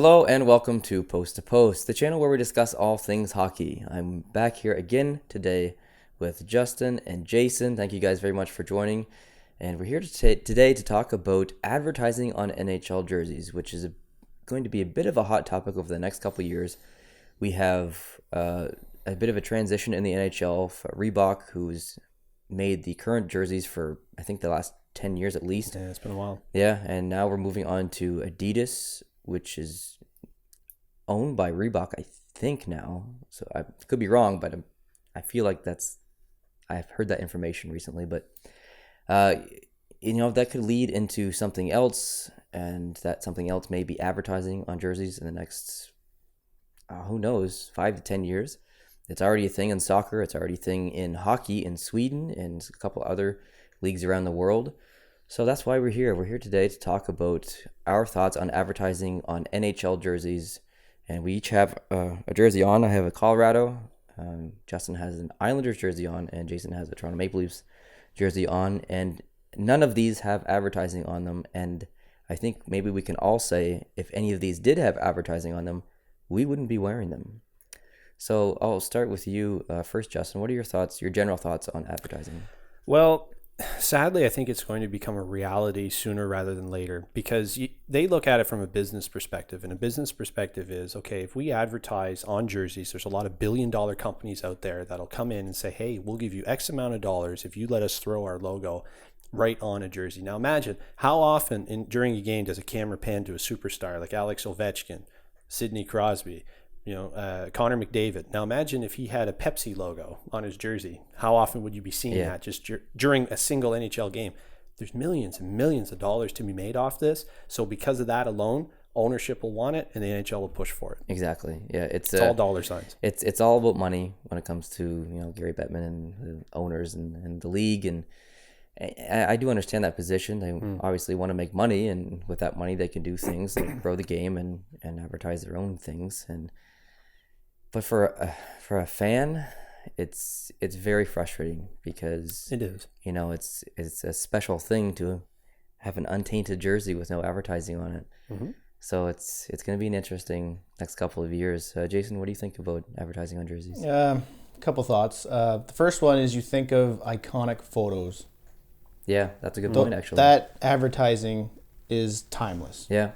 Hello and welcome to Post, the channel where we discuss all things hockey. I'm back here again today with Justin and Jason. Thank you guys very much for joining. And we're here today to talk about advertising on NHL jerseys, which is going to be a bit of a hot topic over the next couple of years. We have a bit of a transition in the NHL for Reebok, who's made the current jerseys for, I think, the last 10 years at least. Yeah, it's been a while. Yeah, and now we're moving on to Adidas, which is owned by Reebok, I think now. So I could be wrong, but I feel like I've heard that information recently. But, that could lead into something else, and that something else may be advertising on jerseys in the next, who knows, 5 to 10 years. It's already a thing in soccer. It's already a thing in hockey in Sweden and a couple other leagues around the world. So that's why we're here. We're here today to talk about our thoughts on advertising on NHL jerseys. And we each have a jersey on. I have a Colorado. Justin has an Islanders jersey on. And Jason has a Toronto Maple Leafs jersey on. And none of these have advertising on them. And I think maybe we can all say if any of these did have advertising on them, we wouldn't be wearing them. So I'll start with you first, Justin. What are your thoughts, your general thoughts on advertising? Well, sadly, I think it's going to become a reality sooner rather than later because they look at it from a business perspective. And a business perspective is, okay, if we advertise on jerseys, there's a lot of billion-dollar companies out there that'll come in and say, hey, we'll give you X amount of dollars if you let us throw our logo right on a jersey. Now imagine how often during a game does a camera pan to a superstar like Alex Ovechkin, Sidney Crosby, Connor McDavid. Now imagine if he had a Pepsi logo on his jersey. How often would you be seeing that just during a single NHL game? There's millions and millions of dollars to be made off this. So because of that alone, ownership will want it and the NHL will push for it. Exactly. Yeah, it's all dollar signs. It's all about money when it comes to Gary Bettman and the owners and the league. And I do understand that position. They obviously want to make money, and with that money they can do things like grow the game and advertise their own things. But for a fan, it's very frustrating because it is. It's a special thing to have an untainted jersey with no advertising on it. Mm-hmm. So it's going to be an interesting next couple of years. Jason, what do you think about advertising on jerseys? A couple thoughts. The first one is you think of iconic photos. Yeah, that's a good point, actually. That advertising is timeless. Yeah.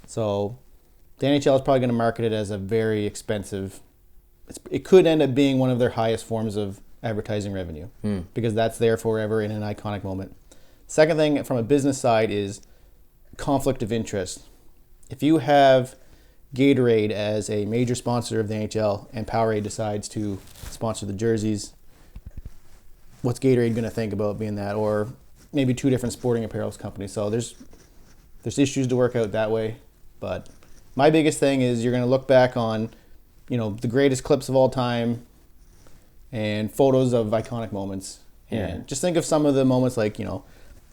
So the NHL is probably going to market it as a very expensive. It could end up being one of their highest forms of advertising revenue because that's there forever in an iconic moment. Second thing from a business side is conflict of interest. If you have Gatorade as a major sponsor of the NHL and Powerade decides to sponsor the jerseys, what's Gatorade going to think about being that? Or maybe two different sporting apparel companies. So there's issues to work out that way. But my biggest thing is you're going to look back on the greatest clips of all time and photos of iconic moments. Yeah. And just think of some of the moments like,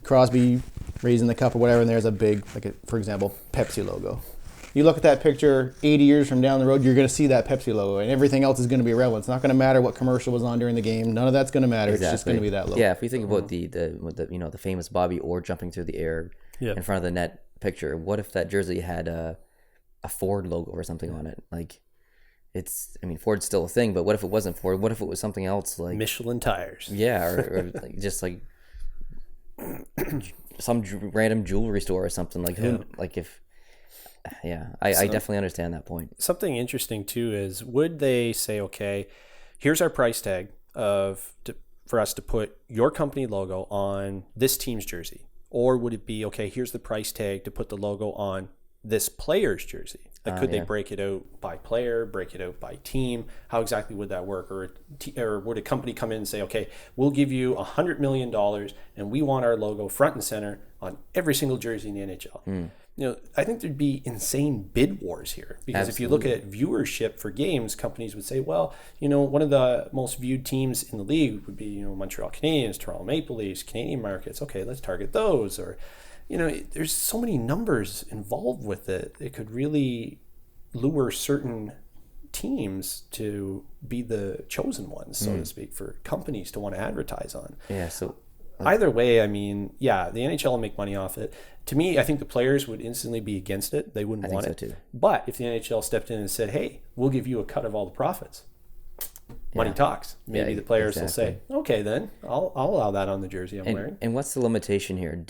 Crosby raising the cup or whatever, and there's a big, for example, Pepsi logo. You look at that picture 80 years from down the road, you're going to see that Pepsi logo, and everything else is going to be irrelevant. It's not going to matter what commercial was on during the game. None of that's going to matter. Exactly. It's just going to be that logo. Yeah, if we think about the famous Bobby Orr jumping through the air in front of the net picture, what if that jersey had a Ford logo or something on it? Ford's still a thing, but what if it wasn't Ford? What if it was something else like Michelin tires? Yeah, or just like some random jewelry store or something. I definitely understand that point. Something interesting too is, would they say, okay, here's our price tag for us to put your company logo on this team's jersey? Or would it be, okay, here's the price tag to put the logo on this player's jersey? Could they break it out by player, break it out by team? How exactly would that work? Or would a company come in and say, okay, we'll give you $100 million and we want our logo front and center on every single jersey in the NHL? I think there'd be insane bid wars here because If you look at viewership for games, companies would say, well, one of the most viewed teams in the league would be, Montreal Canadiens, Toronto Maple Leafs, Canadian markets. Okay, let's target those. Or, there's so many numbers involved with it. It could really lure certain teams to be the chosen ones, so to speak, for companies to want to advertise on. Yeah, so Either way, I mean, yeah, the NHL will make money off it. To me, I think the players would instantly be against it. They wouldn't want so it. too. But if the NHL stepped in and said, hey, we'll give you a cut of all the profits, money talks. Maybe the players will say, okay, then I'll allow that on the jersey I'm wearing. And what's the limitation here?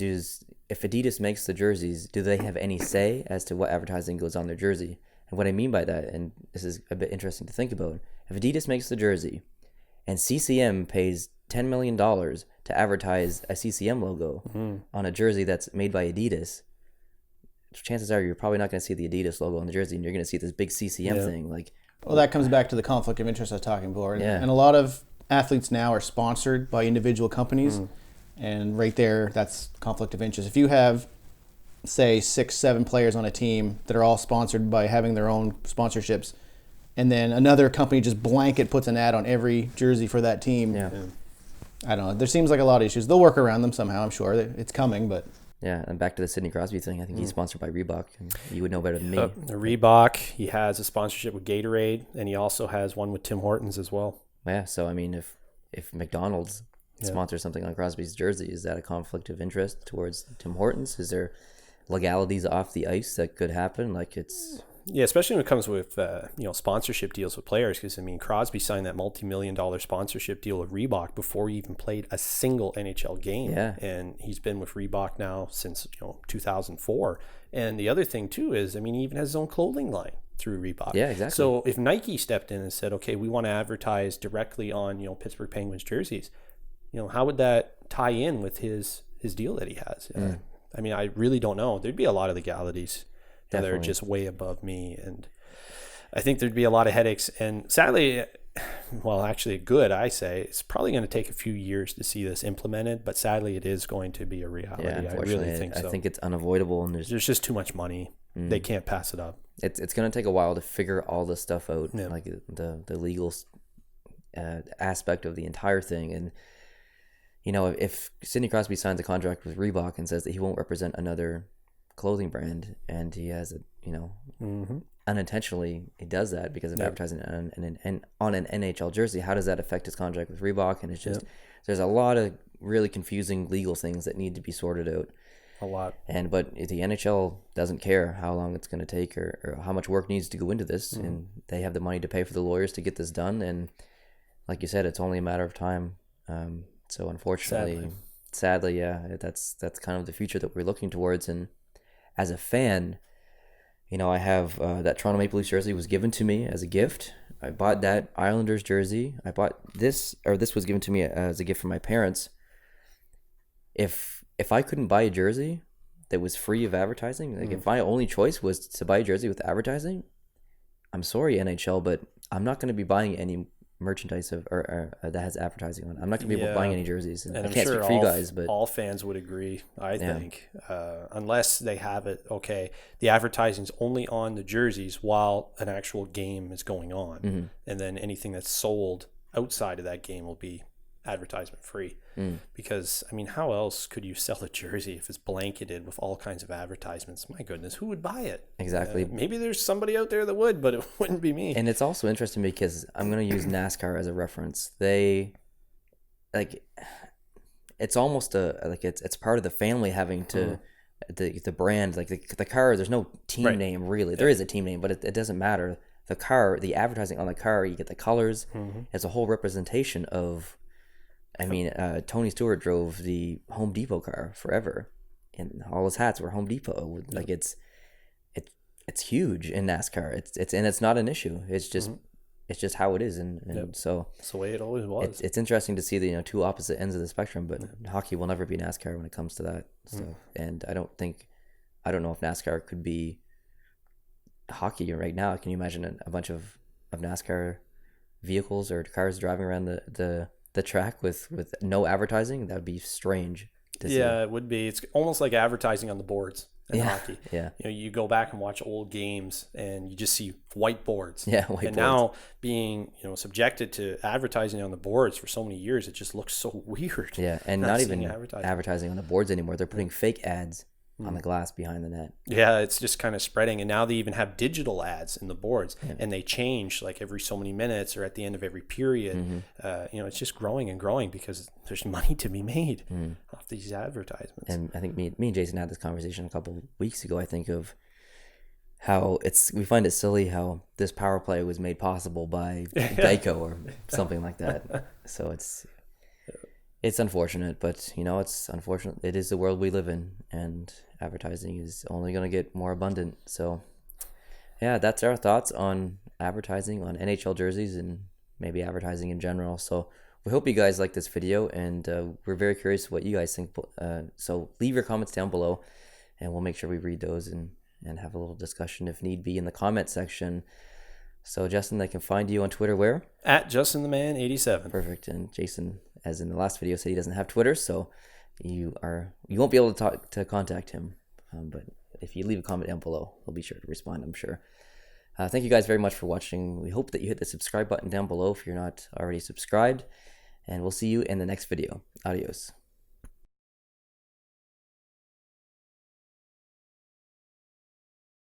If Adidas makes the jerseys, do they have any say as to what advertising goes on their jersey? And what I mean by that, and this is a bit interesting to think about, if Adidas makes the jersey and CCM pays $10 million to advertise a CCM logo on a jersey that's made by Adidas, chances are you're probably not going to see the Adidas logo on the jersey, and you're going to see this big CCM thing. Well, that comes back to the conflict of interest I was talking about. Yeah. And a lot of athletes now are sponsored by individual companies. And right there, that's conflict of interest. If you have, say, 6-7 players on a team that are all sponsored by having their own sponsorships, and then another company just blanket puts an ad on every jersey for that team, I don't know. There seems like a lot of issues. They'll work around them somehow, I'm sure. It's coming, but... Yeah, and back to the Sidney Crosby thing, I think he's sponsored by Reebok. You would know better than me. Reebok, he has a sponsorship with Gatorade, and he also has one with Tim Hortons as well. Yeah, so I mean, if McDonald's sponsors something on Crosby's jersey, is that a conflict of interest towards Tim Hortons? Is there legalities off the ice that could happen? Yeah, especially when it comes with sponsorship deals with players, because I mean Crosby signed that multi-million-dollar sponsorship deal with Reebok before he even played a single NHL game. Yeah, and he's been with Reebok now since 2004. And the other thing too is, I mean, he even has his own clothing line through Reebok. Yeah, exactly. So if Nike stepped in and said, okay, we want to advertise directly on Pittsburgh Penguins jerseys, how would that tie in with his deal that he has? I mean, I really don't know. There'd be a lot of legalities that are just way above me, and I think there'd be a lot of headaches. And sadly, well, actually, good, I say, it's probably going to take a few years to see this implemented, but sadly, it is going to be a reality. Yeah, I really think so. I think it's unavoidable, and there's just too much money. They can't pass it up. It's going to take a while to figure all this stuff out, like the legal aspect of the entire thing. And if Sidney Crosby signs a contract with Reebok and says that he won't represent another clothing brand, and he has unintentionally he does that because of advertising on an NHL jersey, how does that affect his contract with Reebok? And it's just there's a lot of really confusing legal things that need to be sorted out. A lot. But the NHL doesn't care how long it's going to take or how much work needs to go into this, and they have the money to pay for the lawyers to get this done. And like you said, it's only a matter of time. So unfortunately, sadly, that's kind of the future that we're looking towards. And as a fan, I have that Toronto Maple Leafs jersey was given to me as a gift. I bought that Islanders jersey. I bought this was given to me as a gift from my parents. If I couldn't buy a jersey that was free of advertising, if my only choice was to buy a jersey with advertising, I'm sorry, NHL, but I'm not going to be buying any merchandise or that has advertising on it. I'm not going to be buying any jerseys. And I can't speak for you guys, but all fans would agree, I think, unless they have it, okay, the advertising's only on the jerseys while an actual game is going on. And then anything that's sold outside of that game will be advertisement free. Because I mean, how else could you sell a jersey if it's blanketed with all kinds of advertisements? My goodness, who would buy it? Exactly. Maybe there's somebody out there that would, but it wouldn't be me. And it's also interesting because I'm going to use NASCAR as a reference. They it's almost it's part of the family having to the brand, like the car. There's no team name really. There is a team name, but it doesn't matter. The car, the advertising on the car, you get the colors. It's a whole representation of. I mean, Tony Stewart drove the Home Depot car forever, and all his hats were Home Depot. Like it's huge in NASCAR. It's not an issue. It's just how it is, and so it's the way it always was. It's interesting to see the two opposite ends of the spectrum, but hockey will never be NASCAR when it comes to that stuff. And I don't know if NASCAR could be hockey right now. Can you imagine a bunch of NASCAR vehicles or cars driving around the track with no advertising? That would be strange to see. It would be. It's almost like advertising on the boards in hockey. Yeah. You go back and watch old games and you just see white boards. Yeah, white and boards. Now being, subjected to advertising on the boards for so many years, it just looks so weird. Yeah, and not even advertising on the boards anymore. They're putting fake ads on the glass behind the net. Yeah, it's just kind of spreading. And now they even have digital ads in the boards, and they change like every so many minutes or at the end of every period. It's just growing and growing because there's money to be made off these advertisements. And I think me and Jason had this conversation a couple of weeks ago, I think, of how we find it silly how this power play was made possible by Geico or something like that. So it's unfortunate, but it's unfortunate. It is the world we live in, and advertising is only going to get more abundant. So yeah, that's our thoughts on advertising on NHL jerseys and maybe advertising in general. So we hope you guys like this video, and we're very curious what you guys think. So leave your comments down below, and we'll make sure we read those and have a little discussion if need be in the comment section. So Justin, they can find you on Twitter where? At JustinTheMan87. Perfect. And Jason, as in the last video, said he doesn't have Twitter, so you won't be able to contact him. But if you leave a comment down below, he'll be sure to respond, I'm sure. Thank you guys very much for watching. We hope that you hit the subscribe button down below if you're not already subscribed, and we'll see you in the next video. Adios.